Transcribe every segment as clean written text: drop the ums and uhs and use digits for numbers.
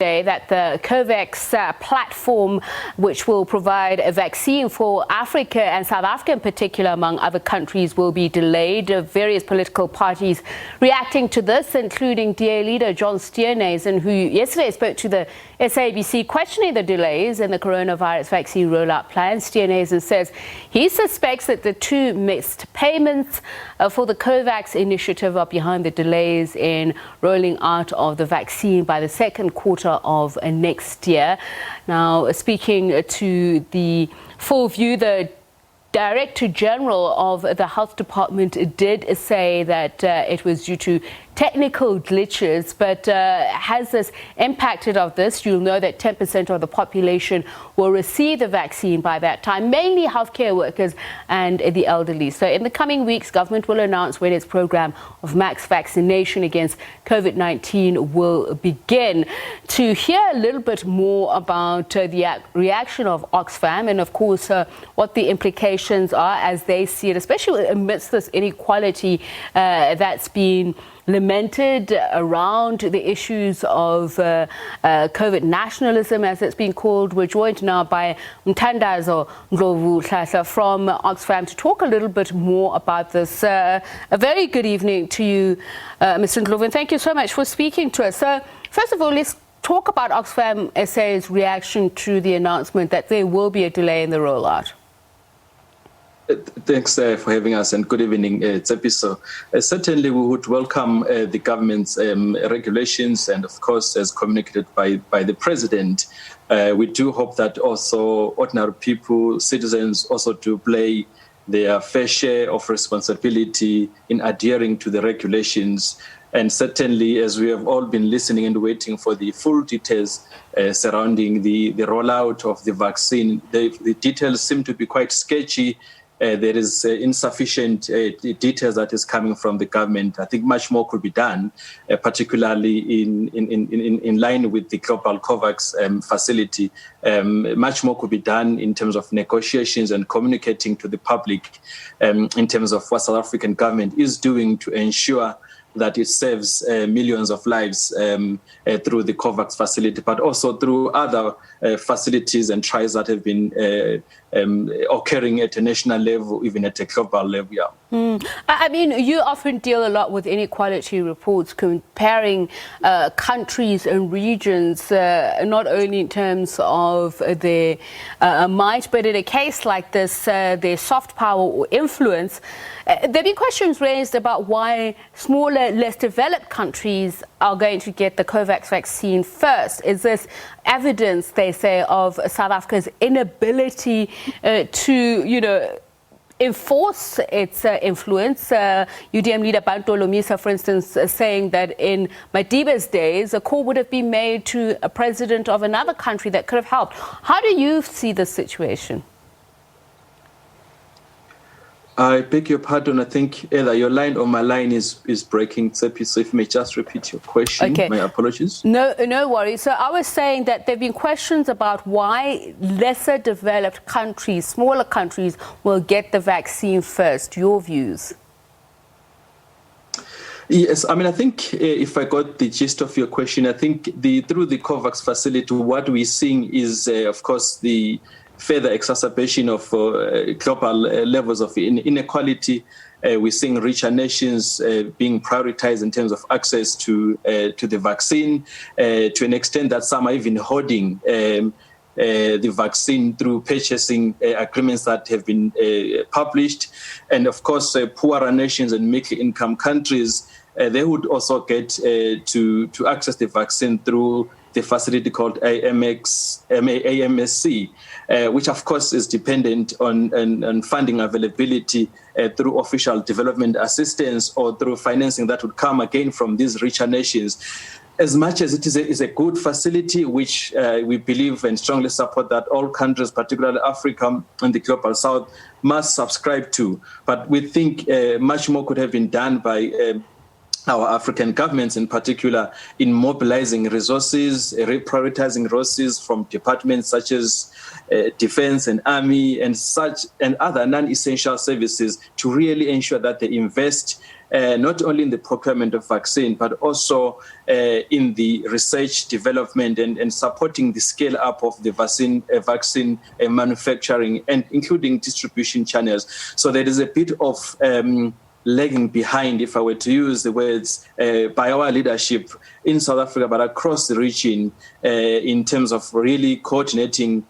that the COVAX platform, which will provide a vaccine for Africa and South Africa in particular, among other countries, will be delayed. Various political parties reacting to this, including DA leader John Steenhuisen, who yesterday spoke to the SABC questioning the delays in the coronavirus vaccine rollout plan. Steenhuisen says he suspects that the two missed payments for the COVAX initiative are behind the delays in rolling out of the vaccine by the second quarter of next year. Now, speaking to the Full View, the Director General of the Health Department did say that it was due to technical glitches, but has this impacted of this? You'll know that 10% of the population will receive the vaccine by that time, mainly healthcare workers and the elderly. So in the coming weeks, government will announce when its program of mass vaccination against COVID-19 will begin. To hear a little bit more about the reaction of Oxfam and, of course, what the implications are as they see it, especially amidst this inequality that's been lamented around the issues of COVID nationalism, as it's been called. We're joined now by Mthandazo Ndlovu from Oxfam to talk a little bit more about this. A very good evening to you, Mr. Ndlovu, and thank you so much for speaking to us. So, first of all, let's talk about Oxfam SA's reaction to the announcement that there will be a delay in the rollout. Thanks for having us, and good evening, Tsepi. So certainly we would welcome the government's regulations, and of course, as communicated by the president, we do hope that also ordinary people, citizens, also to play their fair share of responsibility in adhering to the regulations. And certainly, as we have all been listening and waiting for the full details surrounding the rollout of the vaccine, the details seem to be quite sketchy. There is insufficient details that is coming from the government. I think much more could be done, particularly in line with the global COVAX facility. Much more could be done in terms of negotiations and communicating to the public in terms of what South African government is doing to ensure that it saves millions of lives through the COVAX facility, but also through other facilities and trials that have been occurring at a national level, even at a global level. Yeah. I mean, you often deal a lot with inequality reports comparing countries and regions, not only in terms of their might, but in a case like this, their soft power or influence. There have been questions raised about why smaller, less developed countries are going to get the COVAX vaccine first. Is this evidence, they say, of South Africa's inability to, enforce its influence? UDM leader Bantu Lomisa, for instance, saying that in Madiba's days, a call would have been made to a president of another country that could have helped. How do you see the situation? I beg your pardon. I think either your line or my line is breaking. So if you may just repeat your question. Okay. My apologies. No worries. So I was saying that there have been questions about why lesser developed countries, smaller countries, will get the vaccine first. Your views? Yes, I mean, I think if I got the gist of your question, I think through the COVAX facility, what we're seeing is, of course, the further exacerbation of global levels of inequality. We're seeing richer nations being prioritized in terms of access to the vaccine, to an extent that some are even hoarding the vaccine through purchasing agreements that have been published. And of course, poorer nations and middle-income countries, they would also get to access the vaccine through the facility called AMSC, which of course is dependent on funding availability through official development assistance or through financing that would come again from these richer nations. As much as it is a good facility, which we believe and strongly support that all countries, particularly Africa and the Global South, must subscribe to. But we think much more could have been done by our African governments in particular in mobilizing resources, reprioritizing resources from departments such as defense and army and other non-essential services to really ensure that they invest not only in the procurement of vaccine, but also in the research, development, and supporting the scale up of the vaccine manufacturing and including distribution channels. So there is a bit of lagging behind, if I were to use the words, by our leadership in South Africa, but across the region in terms of really coordinating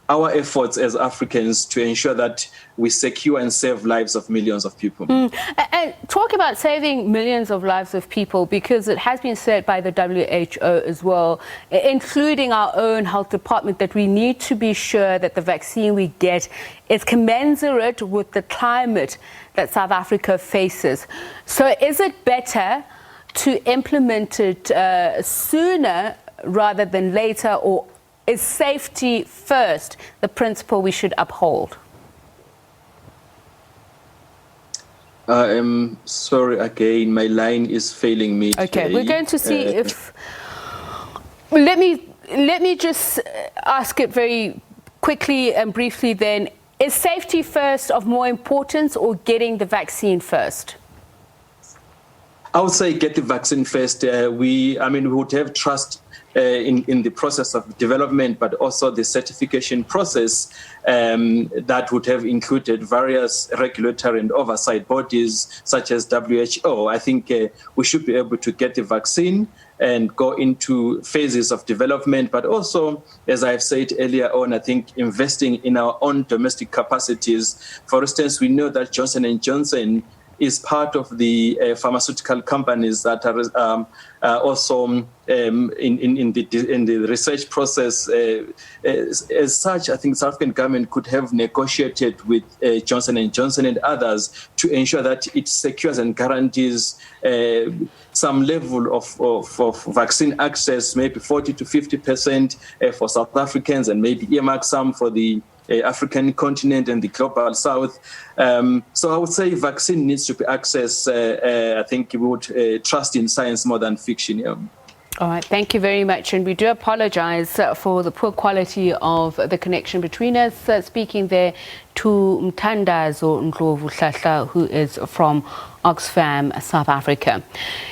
our efforts as Africans to ensure that we secure and save lives of millions of people. And talk about saving millions of lives of people, because it has been said by the WHO as well, including our own health department, that we need to be sure that the vaccine we get is commensurate with the climate that South Africa faces. So is it better to implement it sooner rather than later, or is safety first the principle we should uphold? I am sorry again, my line is failing me today. Okay, we're going to see if... Let me just ask it very quickly and briefly then. Is safety first of more importance, or getting the vaccine first? I would say get the vaccine first. We would have trust in the process of development, but also the certification process that would have included various regulatory and oversight bodies such as WHO. I think we should be able to get the vaccine and go into phases of development, but also, as I've said earlier on, I think investing in our own domestic capacities. For instance, we know that Johnson & Johnson is part of the pharmaceutical companies that are also in the research process. As such, I think the South African government could have negotiated with Johnson & Johnson and others to ensure that it secures and guarantees some level of vaccine access, maybe 40 to 50% for South Africans, and maybe earmark some for the African continent and the global south. So I would say vaccine needs to be accessed. I think we would trust in science more than fiction. Yeah. All right, thank you very much. And we do apologize for the poor quality of the connection between us. Speaking there to Mthandazo Ndlovu, who is from Oxfam, South Africa.